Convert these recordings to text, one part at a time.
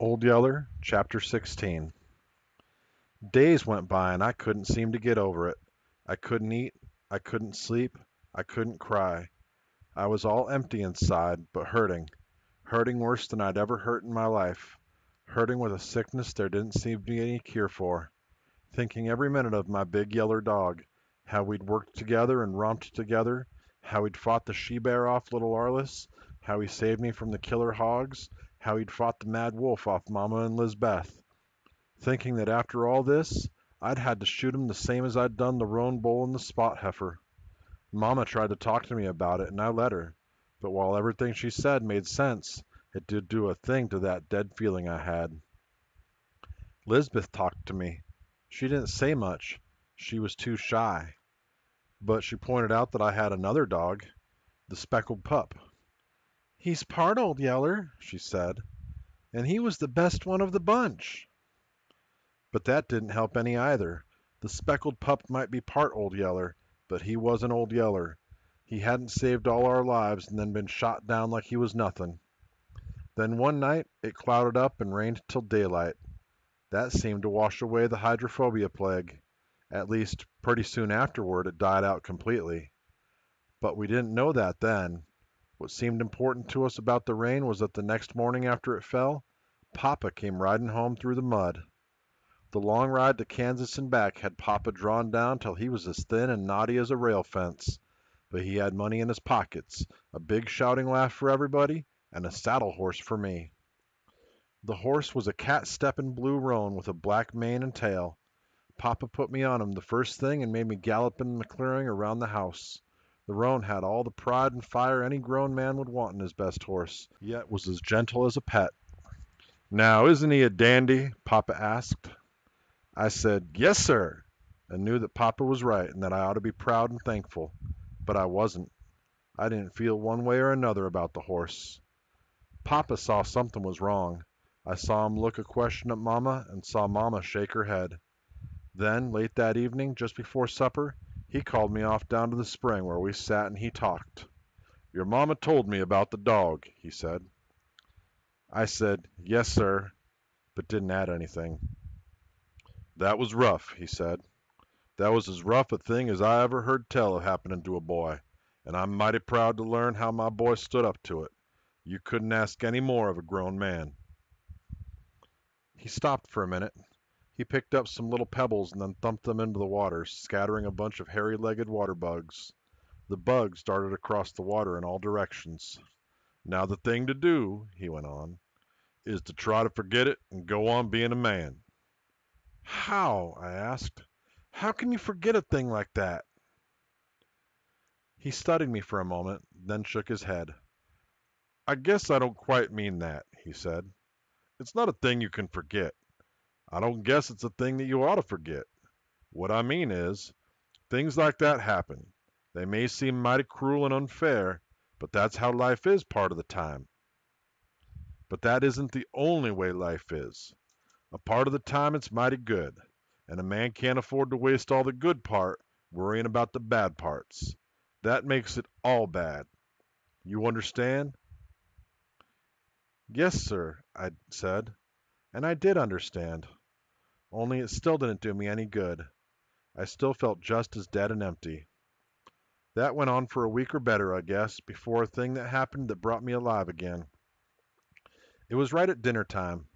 Old Yeller, Chapter 16. Days went by and I couldn't seem to get over it. I couldn't eat, I couldn't sleep, I couldn't cry. I was all empty inside, but hurting worse than I'd ever hurt in my life, hurting with a sickness there didn't seem to be any cure for, thinking every minute of my big yeller dog, how we'd worked together and romped together, how he'd fought the she-bear off little Arliss, how he saved me from the killer hogs, how he'd fought the mad wolf off Mama and Lizbeth. Thinking that after all this, I'd had to shoot him the same as I'd done the roan bull and the spot heifer. Mama tried to talk to me about it, and I let her. But while everything she said made sense, it did do a thing to that dead feeling I had. Lizbeth talked to me. She didn't say much. She was too shy. But she pointed out that I had another dog, the speckled pup. "He's part Old Yeller," she said, "and he was the best one of the bunch." But that didn't help any either. The speckled pup might be part Old Yeller, but he wasn't Old Yeller. He hadn't saved all our lives and then been shot down like he was nothing. Then one night it clouded up and rained till daylight. That seemed to wash away the hydrophobia plague. At least, pretty soon afterward it died out completely. But we didn't know that then. What seemed important to us about the rain was that the next morning after it fell, Papa came riding home through the mud. The long ride to Kansas and back had Papa drawn down till he was as thin and knotty as a rail fence, but he had money in his pockets, a big shouting laugh for everybody, and a saddle horse for me. The horse was a cat-stepping blue roan with a black mane and tail. Papa put me on him the first thing and made me gallop in the clearing around the house. The roan had all the pride and fire any grown man would want in his best horse, yet was as gentle as a pet. "Now, isn't he a dandy?" Papa asked. I said, "Yes, sir," and knew that Papa was right and that I ought to be proud and thankful. But I wasn't. I didn't feel one way or another about the horse. Papa saw something was wrong. I saw him look a question at Mama and saw Mama shake her head. Then, late that evening, just before supper, he called me off down to the spring where we sat and he talked. "Your Mama told me about the dog," he said. I said, "Yes, sir," but didn't add anything. "That was rough," he said. "That was as rough a thing as I ever heard tell of happening to a boy, and I'm mighty proud to learn how my boy stood up to it. You couldn't ask any more of a grown man." He stopped for a minute. He picked up some little pebbles and then thumped them into the water, scattering a bunch of hairy-legged water bugs. The bugs darted across the water in all directions. "Now the thing to do," he went on, "is to try to forget it and go on being a man." "How?" I asked. "How can you forget a thing like that?" He studied me for a moment, then shook his head. "I guess I don't quite mean that," he said. "It's not a thing you can forget. I don't guess it's a thing that you ought to forget. What I mean is, things like that happen. They may seem mighty cruel and unfair, but that's how life is part of the time. But that isn't the only way life is. A part of the time it's mighty good, and a man can't afford to waste all the good part worrying about the bad parts. That makes it all bad. You understand?" "Yes, sir," I said, and I did understand. Only it still didn't do me any good. I still felt just as dead and empty. That went on for a week or better, I guess, before a thing that happened that brought me alive again. It was right at dinner time.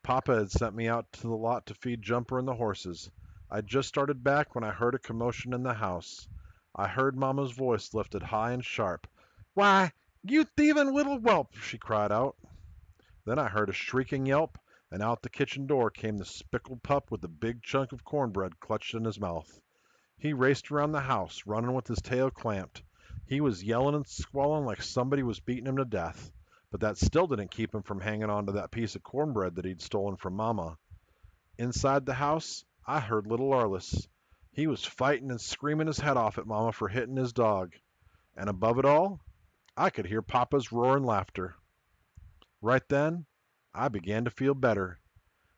Papa had sent me out to the lot to feed Jumper and the horses. I'd just started back when I heard a commotion in the house. I heard Mama's voice lifted high and sharp. "Why, you thieving little whelp!" she cried out. Then I heard a shrieking yelp, and out the kitchen door came the speckled pup with a big chunk of cornbread clutched in his mouth. He raced around the house, running with his tail clamped. He was yelling and squalling like somebody was beating him to death, but that still didn't keep him from hanging on to that piece of cornbread that he'd stolen from Mama. Inside the house, I heard little Arliss. He was fighting and screaming his head off at Mama for hitting his dog. And above it all, I could hear Papa's roaring laughter. Right then, I began to feel better.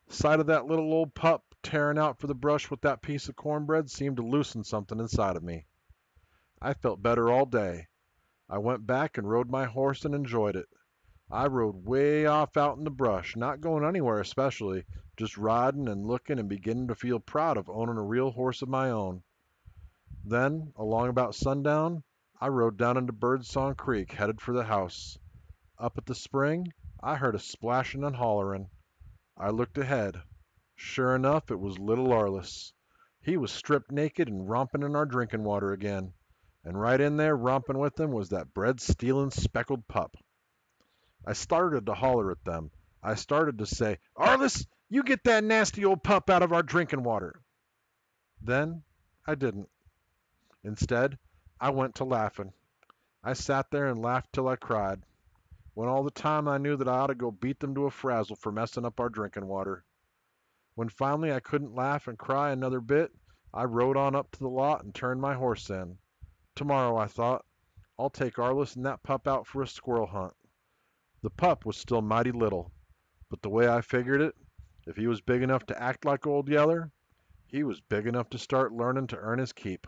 Sight of that little old pup tearing out for the brush with that piece of cornbread seemed to loosen something inside of me. I felt better all day. I went back and rode my horse and enjoyed it. I rode way off out in the brush, not going anywhere especially, just riding and looking and beginning to feel proud of owning a real horse of my own. Then, along about sundown, I rode down into Birdsong Creek, headed for the house. Up at the spring, I heard a splashing and hollering. I looked ahead. Sure enough, it was little Arliss. He was stripped naked and romping in our drinking water again. And right in there, romping with him, was that bread-stealing speckled pup. I started to holler at them. I started to say, "Arliss, you get that nasty old pup out of our drinking water." Then I didn't. Instead, I went to laughing. I sat there and laughed till I cried, when all the time I knew that I ought to go beat them to a frazzle for messing up our drinking water. When finally I couldn't laugh and cry another bit, I rode on up to the lot and turned my horse in. Tomorrow, I thought, I'll take Arliss and that pup out for a squirrel hunt. The pup was still mighty little, but the way I figured it, if he was big enough to act like Old Yeller, he was big enough to start learning to earn his keep.